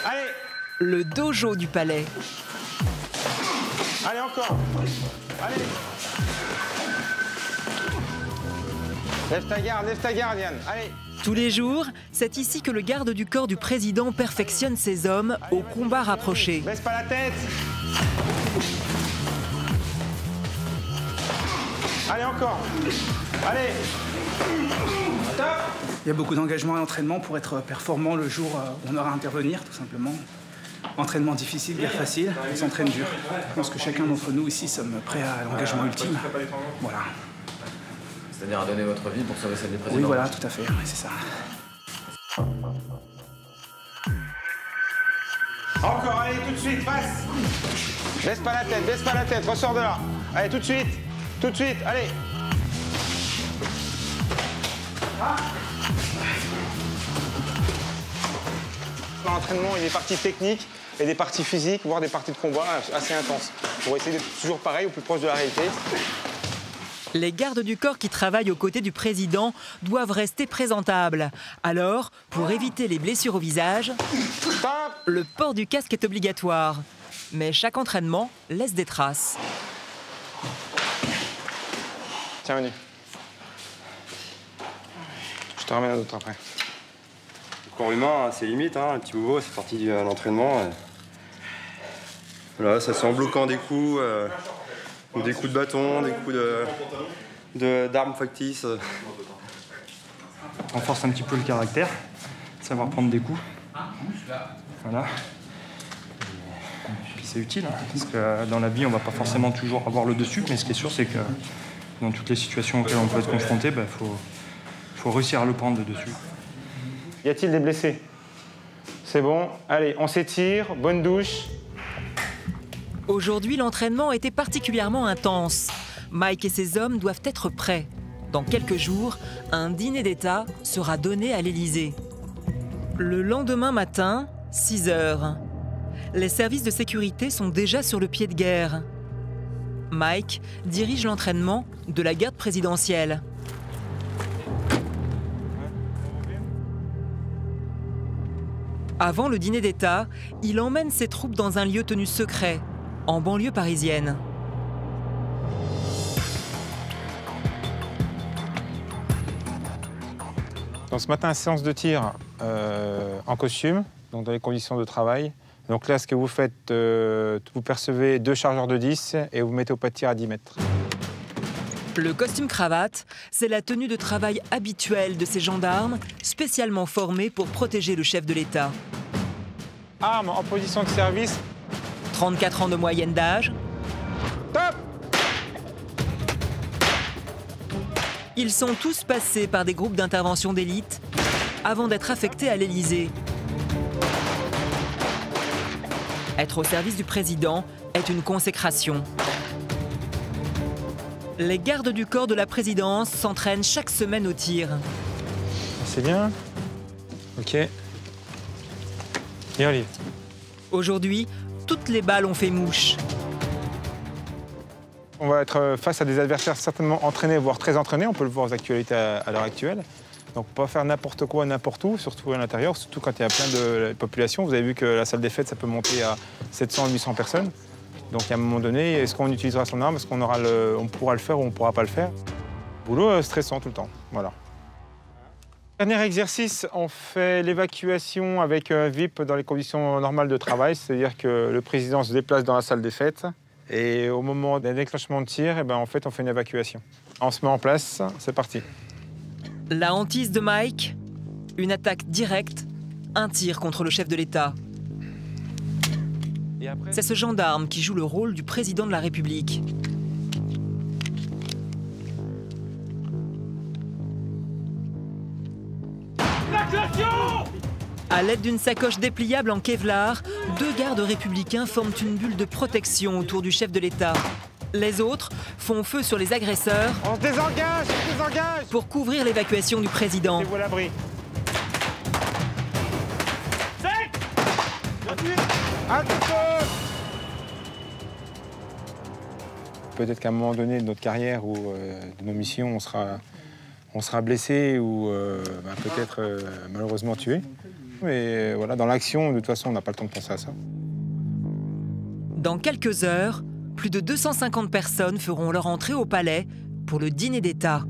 Allez. Le dojo du palais. Allez, encore. Allez. Lève ta garde, Yann. Allez. Tous les jours, c'est ici que le garde du corps du président perfectionne ses hommes au combat rapproché. Baisse pas la tête. Allez, encore. Allez. Stop. Il y a beaucoup d'engagement et d'entraînement pour être performant le jour où on aura à intervenir, tout simplement. Entraînement difficile, guerre facile, on s'entraîne dur. Je pense que chacun d'entre nous ici sommes prêts à l'engagement ultime. Voilà. C'est-à-dire à donner votre vie pour sauver celle des présidents. Oui, voilà, tout à fait, oui, c'est ça. Encore, allez, tout de suite, passe. Baisse pas la tête, ressors de là. Allez, tout de suite, allez. L'entraînement, il y a des parties techniques et des parties physiques, voire des parties de combat assez intenses. Pour essayer d'être toujours pareil, au plus proche de la réalité. Les gardes du corps qui travaillent aux côtés du président doivent rester présentables. Alors, pour éviter les blessures au visage, le port du casque est obligatoire. Mais chaque entraînement laisse des traces. Tiens, Manu. Je te ramène un autre après. Le corps humain, c'est limite, hein, un petit bobo, c'est parti de l'entraînement. Voilà, ça c'est en bloquant des coups, ou des coups de bâton, des coups d'armes factices. On renforce un petit peu le caractère, savoir prendre des coups. Voilà. Puis c'est utile, hein, parce que dans la vie, on va pas forcément toujours avoir le dessus, mais ce qui est sûr, c'est que dans toutes les situations auxquelles on peut être confronté, faut réussir à le prendre le dessus. Y a-t-il des blessés? C'est bon. Allez, on s'étire, bonne douche. Aujourd'hui, l'entraînement était particulièrement intense. Mike et ses hommes doivent être prêts. Dans quelques jours, un dîner d'État sera donné à l'Élysée. Le lendemain matin, 6 heures. Les services de sécurité sont déjà sur le pied de guerre. Mike dirige l'entraînement de la garde présidentielle. Avant le dîner d'État, il emmène ses troupes dans un lieu tenu secret, en banlieue parisienne. Donc ce matin, séance de tir en costume, donc dans les conditions de travail. Donc là, ce que vous faites, vous percevez 2 chargeurs de 10 et vous mettez au pas de tir à 10 mètres. Le costume-cravate, c'est la tenue de travail habituelle de ces gendarmes, spécialement formés pour protéger le chef de l'État. Armes en position de service. 34 ans de moyenne d'âge. Top! Ils sont tous passés par des groupes d'intervention d'élite avant d'être affectés à l'Élysée. Être au service du président est une consécration. Les gardes du corps de la présidence s'entraînent chaque semaine au tir. C'est bien. OK. Et Olive. Aujourd'hui, toutes les balles ont fait mouche. On va être face à des adversaires certainement entraînés, voire très entraînés. On peut le voir aux actualités à l'heure actuelle. Donc pas faire n'importe quoi, n'importe où, surtout à l'intérieur, surtout quand il y a plein de population. Vous avez vu que la salle des fêtes, ça peut monter à 700, 800 personnes. Donc à un moment donné, est-ce qu'on utilisera son arme? Est-ce qu'on pourra le faire ou on ne pourra pas le faire? Boulot stressant tout le temps, voilà. Dernier exercice, on fait l'évacuation avec un VIP dans les conditions normales de travail. C'est-à-dire que le président se déplace dans la salle des fêtes et au moment d'un déclenchement de tir, en fait, on fait une évacuation. On se met en place, c'est parti. La hantise de Mike, une attaque directe, un tir contre le chef de l'État. C'est ce gendarme qui joue le rôle du président de la République. À l'aide d'une sacoche dépliable en Kevlar, 2 gardes républicains forment une bulle de protection autour du chef de l'État. Les autres font feu sur les agresseurs. On se désengage, pour couvrir l'évacuation du président. Mettez-vous à l'abri. Peut-être qu'à un moment donné de notre carrière ou de nos missions, on sera blessé ou peut-être malheureusement tué. Mais voilà, dans l'action, de toute façon, on n'a pas le temps de penser à ça. Dans quelques heures, plus de 250 personnes feront leur entrée au palais pour le dîner d'État.